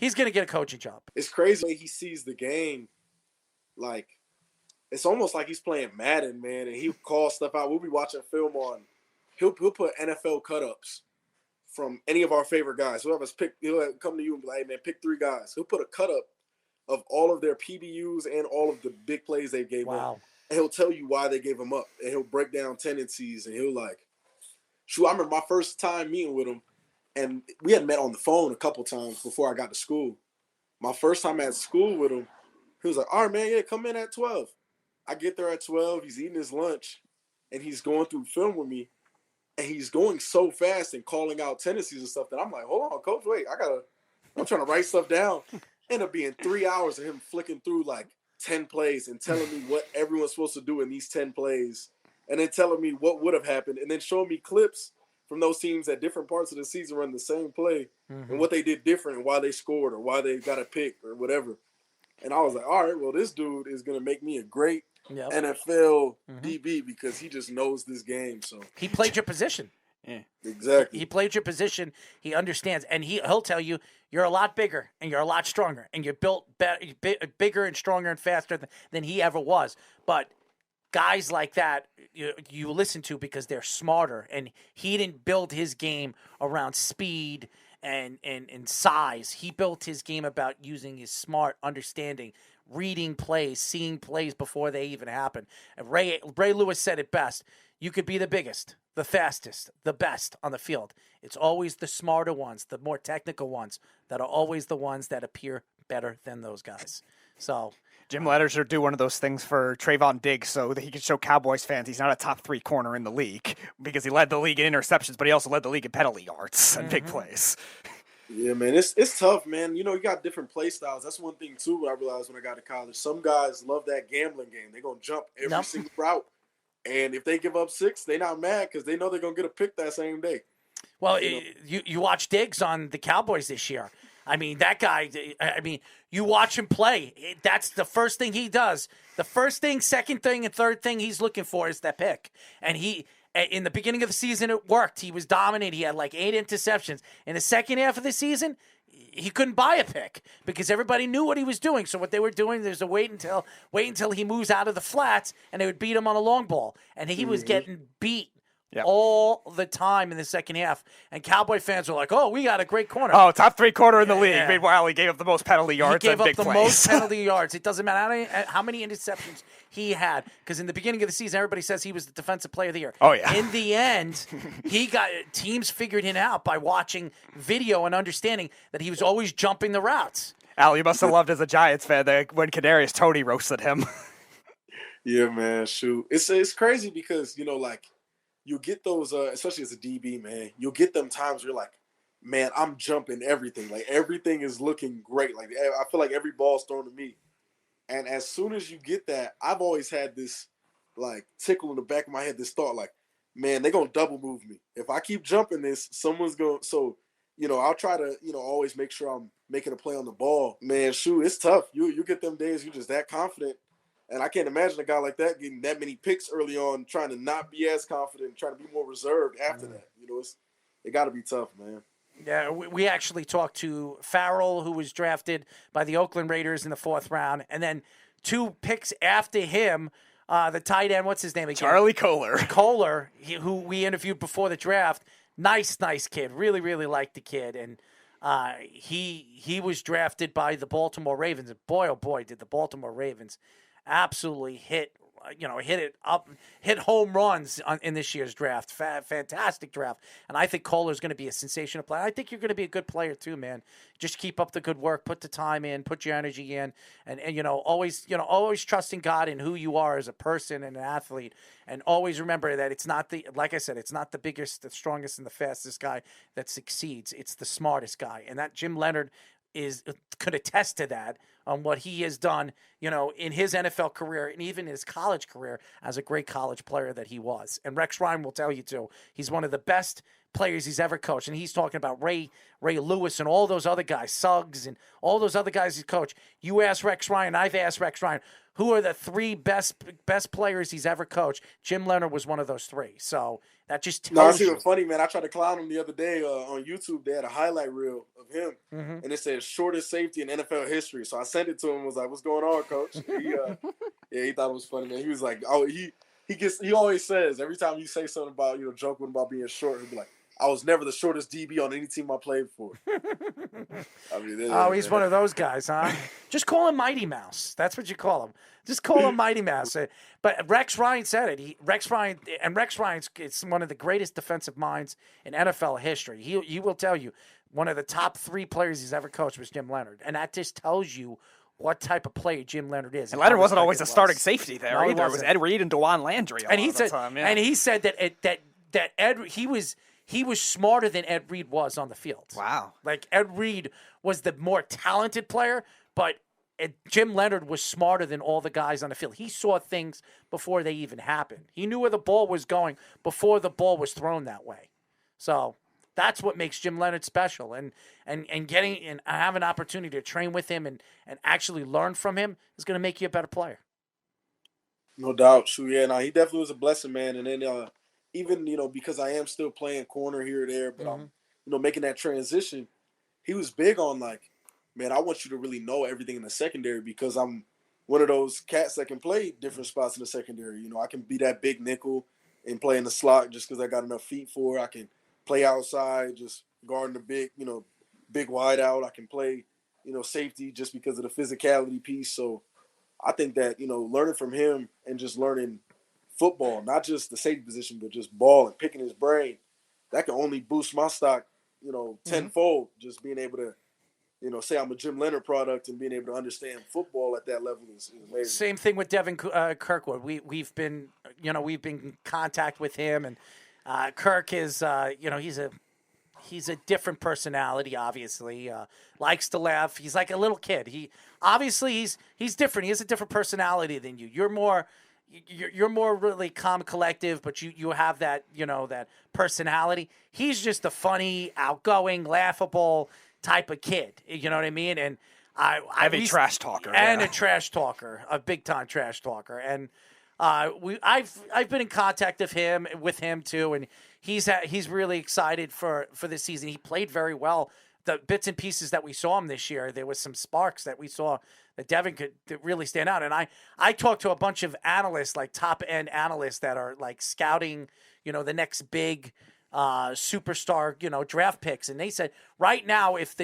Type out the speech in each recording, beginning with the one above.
he's going to get a coaching job. It's crazy the way he sees the game. Like, it's almost like he's playing Madden, man, and he calls stuff out. We'll be watching film on. He'll put NFL cut-ups from any of our favorite guys. He'll come to you and be like, hey, man, pick 3 guys. He'll put a cut-up of all of their PBUs and all of the big plays they gave up. And he'll tell you why they gave them up. And he'll break down tendencies, and he'll shoot, I remember my first time meeting with him, and we had met on the phone a couple times before I got to school. My first time at school with him, he was like, all right, man, yeah, come in at 12. I get there at 12. He's eating his lunch, and he's going through film with me, and he's going so fast and calling out tendencies and stuff that I'm like, hold on, coach, wait, I'm trying to write stuff down. Ended up being 3 hours of him flicking through 10 plays and telling me what everyone's supposed to do in these 10 plays, and then telling me what would have happened, and then showing me clips from those teams at different parts of the season running the same play and what they did different and why they scored or why they got a pick or whatever. And I was like, all right, well, this dude is going to make me a great NFL DB because he just knows this game. So he played your position. Yeah, exactly. He played your position. He understands, and he'll tell you you're a lot bigger and you're a lot stronger and you're built bigger and stronger and faster than he ever was. But guys like that, you listen to because they're smarter, and he didn't build his game around speed and size. He built his game about using his smart understanding, reading plays, seeing plays before they even happen. And Ray Lewis said it best. You could be the biggest, the fastest, the best on the field. It's always the smarter ones, the more technical ones, that are always the ones that appear better than those guys. So Jim Leonhard should do one of those things for Trayvon Diggs so that he can show Cowboys fans he's not a top 3 corner in the league, because he led the league in interceptions, but he also led the league in penalty yards and big plays. Yeah, man, it's tough, man. You got different play styles. That's one thing, too, I realized when I got to college. Some guys love that gambling game. They're going to jump every single route. And if they give up 6, they're not mad because they know they're going to get a pick that same day. Well, you watch Diggs on the Cowboys this year. I mean, that guy, you watch him play. That's the first thing he does. The first thing, second thing, and third thing he's looking for is that pick. And in the beginning of the season, it worked. He was dominant. He had 8 interceptions. In the second half of the season, he couldn't buy a pick because everybody knew what he was doing. So what they were doing, there's a wait until he moves out of the flats, and they would beat him on a long ball. And he was getting beat all the time in the second half. And Cowboy fans were like, oh, we got a great corner. Oh, top 3 corner in the league. Yeah. Meanwhile, he gave up the most penalty yards and big plays. He gave up the most penalty yards. It doesn't matter how many interceptions he had, because in the beginning of the season, everybody says he was the defensive player of the year. Oh, yeah. In the end, teams figured him out by watching video and understanding that he was always jumping the routes. Al, you must have loved as a Giants fan when Kadarius Toney roasted him. Yeah, man, shoot. It's crazy because, you'll get those, especially as a DB, man, you'll get them times where you're like, man, I'm jumping everything. Everything is looking great. I feel like every ball's thrown to me. And as soon as you get that, I've always had this, tickle in the back of my head, this thought, man, they're going to double move me. If I keep jumping this, someone's going to – so, I'll try to, always make sure I'm making a play on the ball. Man, shoot, it's tough. You get them days you're just that confident. And I can't imagine a guy like that getting that many picks early on, trying to not be as confident, trying to be more reserved after that. It got to be tough, man. Yeah, we actually talked to Farrell, who was drafted by the Oakland Raiders in the 4th round, and then 2 picks after him, the tight end, what's his name again? Charlie Kohler. Who we interviewed before the draft. Nice kid. Really, really liked the kid. And he was drafted by the Baltimore Ravens. And boy, oh boy, did the Baltimore Ravens absolutely hit home runs in this year's draft. Fantastic draft. And I think Kohler's going to be a sensational player. I think you're going to be a good player too, man. Just keep up the good work, put the time in, put your energy in, and always trusting God in who you are as a person and an athlete. And always remember that it's not like I said, it's not the biggest, the strongest, and the fastest guy that succeeds. It's the smartest guy. And that Jim Leonhard could attest to that on what he has done, in his NFL career and even his college career as a great college player that he was. And Rex Ryan will tell you too, he's one of the best players he's ever coached. And he's talking about Ray Lewis and all those other guys, Suggs and all those other guys he's coached. You ask Rex Ryan, I've asked Rex Ryan, who are the three best players he's ever coached, Jim Leonhard was one of those three. So that just tells No, it's you. even funny, man. I tried to clown him the other day on YouTube. They had a highlight reel of him, and it said shortest safety in NFL history. So I sent it to him. Was like, "What's going on, coach?" And he thought it was funny, man. He was like, "Oh, he always says every time you say something about joking about being short, he'll be like, I was never the shortest DB on any team I played for." I mean, he's one of those guys, huh? Just call him Mighty Mouse. That's what you call him. Just call him Mighty Mouse. But Rex Ryan said it. Rex Ryan is one of the greatest defensive minds in NFL history. He will tell you one of the top 3 players he's ever coached was Jim Leonhard, and that just tells you what type of player Jim Leonhard is. And Leonhard wasn't always a starting safety there either. It was Ed Reed and DeJuan Landry. And he said that he was smarter than Ed Reed was on the field. Wow. Like Ed Reed was the more talented player, but Jim Leonhard was smarter than all the guys on the field. He saw things before they even happened. He knew where the ball was going before the ball was thrown that way. So that's what makes Jim Leonhard special. And have an opportunity to train with him and actually learn from him is going to make you a better player. No doubt. So, yeah, no, he definitely was a blessing, man. And then even, because I am still playing corner here or there, but I'm, making that transition, he was big on like, man, I want you to really know everything in the secondary because I'm one of those cats that can play different spots in the secondary. I can be that big nickel and play in the slot just because I got enough feet for it. I can play outside, just guarding the big wide out. I can play, safety just because of the physicality piece. So I think that, learning from him and just learning football, not just the safety position, but just ball and picking his brain, that can only boost my stock, tenfold. Just being able to, say I'm a Jim Leonhard product and being able to understand football at that level is amazing. Same thing with Devin Kirkwood. We've been in contact with him, and Kirk is, he's a different personality. Obviously, likes to laugh. He's like a little kid. He's different. He has a different personality than you. You're more really calm, collective, but you have that that personality. He's just a funny, outgoing, laughable type of kid. You know what I mean? And heavy trash talker and a trash talker, a big time trash talker. And I've been in contact with him too, and he's really excited for this season. He played very well. The bits and pieces that we saw him this year, there was some sparks that we saw that Devin could really stand out. And I talked to a bunch of analysts, like top end analysts that are like scouting, the next big superstar, draft picks. And they said right now, if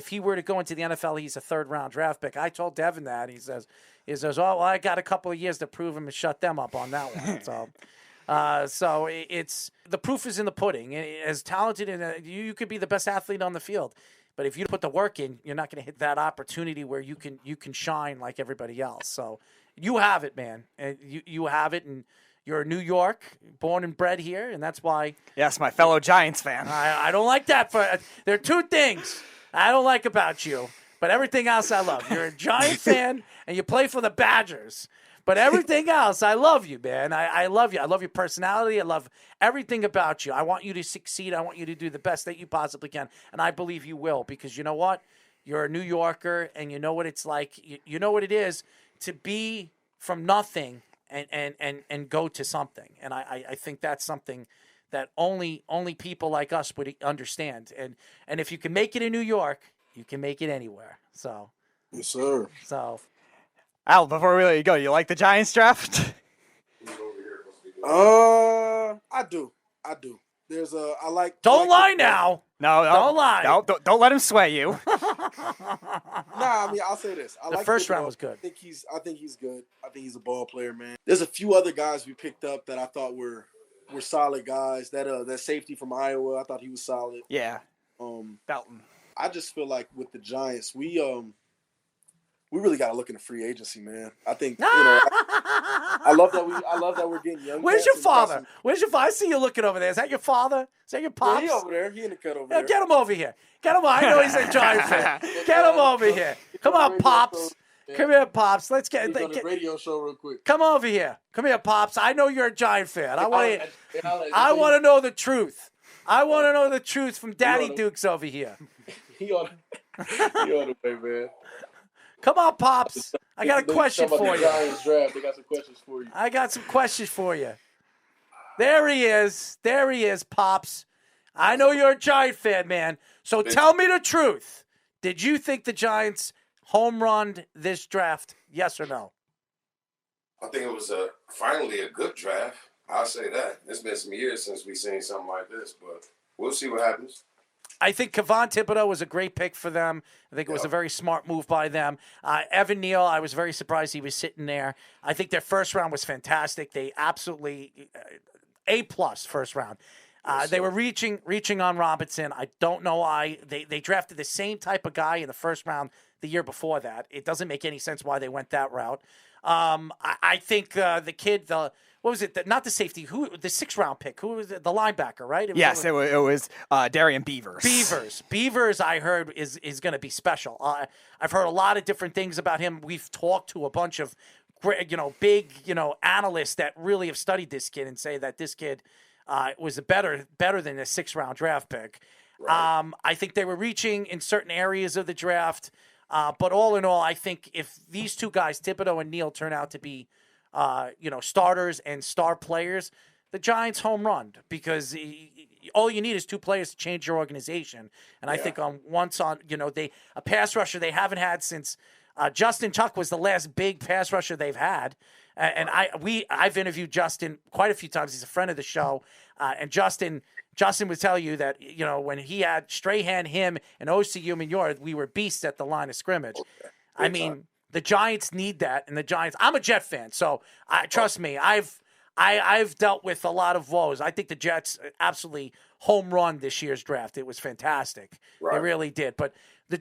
he were to go into the NFL, he's a 3rd round draft pick. I told Devin that. He says, oh, well, I got a couple of years to prove him and shut them up on that one. So it's the proof is in the pudding. As talented and you could be the best athlete on the field, but if you put the work in, you're not going to hit that opportunity where you can shine like everybody else. So you have it, man, and you have it, and you're New York, born and bred here, and that's why. Yes, my fellow Giants fan. I don't like that. There are 2 things I don't like about you, but everything else I love. You're a Giant fan, and you play for the Badgers. But everything else, I love you, man. I love you. I love your personality. I love everything about you. I want you to succeed. I want you to do the best that you possibly can. And I believe you will, because you know what? You're a New Yorker, and you know what it's like. You know what it is to be from nothing and go to something. And I think that's something that only people like us would understand. And if you can make it in New York, you can make it anywhere. So, yes, sir. So, Al, before we let you go, you like the Giants draft? I do. There's I like. Don't lie now. No, don't lie. No, don't let him sway you. Nah, I mean, I'll say this. The first round was good. I think he's good. I think he's a ball player, man. There's a few other guys we picked up that I thought were solid guys. That safety from Iowa, I thought he was solid. Yeah. Belton. I just feel like with the Giants, we really got to look into free agency, man. I think I love that we're getting young. Where's your father? I see you looking over there. Is that your father? Is that your pops? Yeah, he over there. He in the cut over there. Get him over here. Get him. I know he's a Giant fan. Get him over here. Come on, pops. Come here, pops. Let's get on the radio show real quick. Come over here. Come here, pops. I know you're a Giant fan. I want to know the truth. I want to know the truth from Daddy Dukes over here. He on the way, man. Come on, Pops. I got a question for you. Giants draft. They got some questions for you. I got some questions for you. There he is. There he is, Pops. I know you're a Giant fan, man. So tell me the truth. Did you think the Giants home run this draft? Yes or no? I think it was finally a good draft. I'll say that. It's been some years since we've seen something like this, but we'll see what happens. I think Kevon Thibodeau was a great pick for them. I think it was a very smart move by them. Evan Neal, I was very surprised he was sitting there. I think their first round was fantastic. They absolutely A-plus first round. They were reaching on Robinson. I don't know why. They drafted the same type of guy in the first round the year before that. It doesn't make any sense why they went that route. I think the kid, what was it? Not the safety. The 6th round pick? Who was it? The linebacker, right? It was Darian Beavers. Beavers, I heard is going to be special. I've heard a lot of different things about him. We've talked to a bunch of, big, analysts that really have studied this kid and say that this kid was better than a 6th round draft pick. Right. I think they were reaching in certain areas of the draft. But all in all, I think if these two guys, Thibodeau and Neal, turn out to be, starters and star players, the Giants home run because all you need is 2 players to change your organization. And I think a pass rusher they haven't had since Justin Tuck was the last big pass rusher they've had. And I've interviewed Justin quite a few times. He's a friend of the show, and Justin would tell you that, when he had Strahan, him, and Osi Umenyiora, we were beasts at the line of scrimmage. Okay. I mean, the Giants need that, and the Giants. I'm a Jet fan, so trust me, I've dealt with a lot of woes. I think the Jets absolutely home run this year's draft. It was fantastic. Right. They really did. But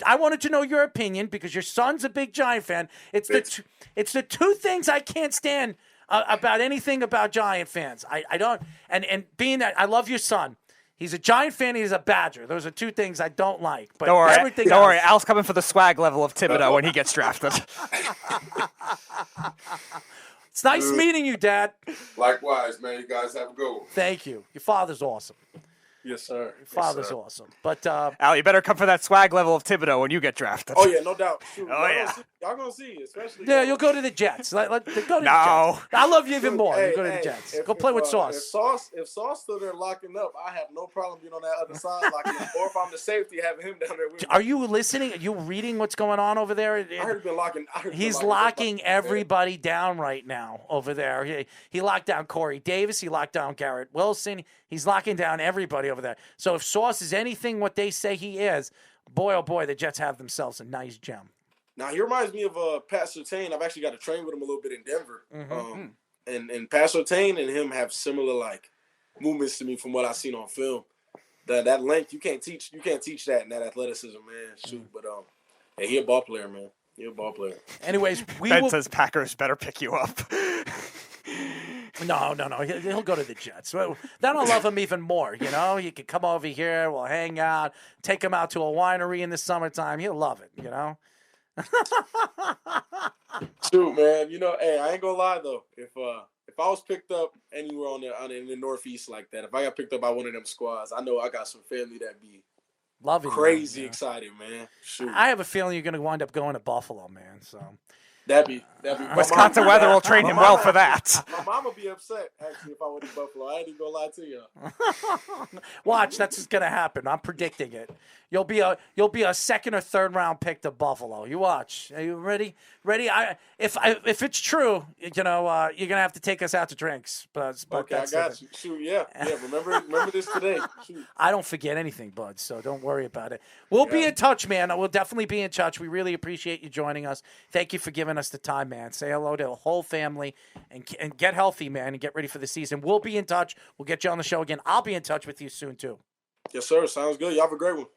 I wanted to know your opinion because your son's a big Giant fan. It's the 2 things I can't stand about anything about Giant fans. I don't, and being that I love your son. He's a Giant fan. He's a Badger. Those are 2 things I don't like. But don't everything worry. Al's coming for the swag level of Thibodeau when he gets drafted. It's nice meeting you, Dad. Likewise, man. You guys have a good one. Thank you. Your father's awesome. Yes, sir. Your father's awesome. But Al, you better come for that swag level of Thibodeau when you get drafted. Oh yeah, no doubt. Shoot, y'all gonna see, especially. Yeah, you'll go to the Jets. Go to the Jets. I love you even more. You go to the Jets. Go play with Sauce. If Sauce stood there locking up, I have no problem being on that other side locking up. Or if I'm the safety, having him down there with me. Are you listening? Are you reading what's going on over there? I heard he's been locking. He's locking everybody down right now over there. He locked down Corey Davis. He locked down Garrett Wilson. He's locking down everybody over there. So if Sauce is anything what they say he is, boy, oh boy, the Jets have themselves a nice gem. Now, he reminds me of Pat Surtain. I've actually got to train with him a little bit in Denver. Mm-hmm. And Pat Surtain and him have similar, movements to me from what I've seen on film. That length, you can't teach that in that athleticism, man. Shoot, but hey, he a ball player, man. He a ball player. Anyways, Ben says Packers better pick you up. No. He'll go to the Jets. Then I'll love him even more, He could come over here, we'll hang out, take him out to a winery in the summertime. He'll love it, Shoot, man. Hey, I ain't gonna lie though. If I was picked up anywhere in the Northeast like that, if I got picked up by one of them squads, I know I got some family that be loving crazy excited, man. Shoot. I have a feeling you're gonna wind up going to Buffalo, man. So that'd be Wisconsin weather will train him well for that. My mom would be upset actually if I went to Buffalo. I ain't even gonna lie to you. Watch, that's just gonna happen. I'm predicting it. You'll be a 2nd or 3rd round pick to Buffalo. You watch. Are you ready? Ready? If it's true, you're gonna have to take us out to drinks. But okay, I got you. Shoot, yeah. Remember this today. Shoot. I don't forget anything, bud. So don't worry about it. We'll be in touch, man. We'll definitely be in touch. We really appreciate you joining us. Thank you for giving us the time, man. Say hello to the whole family and get healthy, man, and get ready for the season. We'll be in touch. We'll get you on the show again. I'll be in touch with you soon too. Yes, sir. Sounds good. Y'all have a great one.